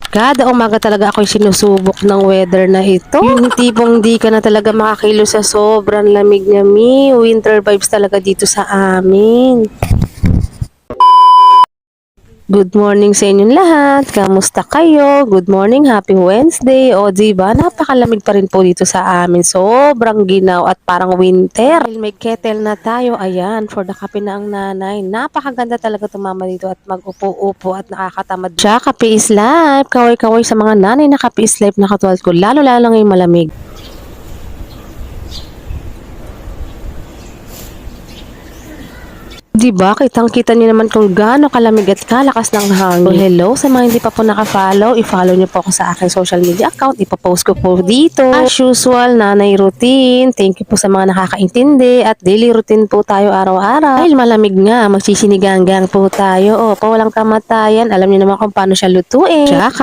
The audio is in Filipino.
Kada umaga talaga ako'y sinusubok ng weather na ito. Yung tipong di ka na talaga makakilo sa sobrang lamig niya, mi. Winter vibes talaga dito sa amin. Good morning sa inyong lahat. Kamusta kayo? Good morning, happy Wednesday. O diba, napakalamig pa rin po dito sa amin. Sobrang ginaw at parang winter. Dahil may kettle na tayo, ayan, for the kape na ang nanay. Napakaganda talaga tumama dito at mag-upo-upo at nakakatamad siya. Kape is life. Kaway-kaway sa mga nanay na kape is life na katulad ko. Lalo-lalo ngayong malamig. Diba? Kitang-kita niyo naman kung gaano kalamig at kalakas ng hangin. So, hello sa mga hindi pa po naka-follow. I-follow niyo po ako sa aking social media account. Ipapost ko po dito. As usual, nanay routine. Thank you po sa mga nakakaintindi. At daily routine po tayo araw-araw. Dahil malamig nga, magsisinigang-gang po tayo. O, walang kamatayan. Alam niyo naman kung paano siya lutuin. Tsaka,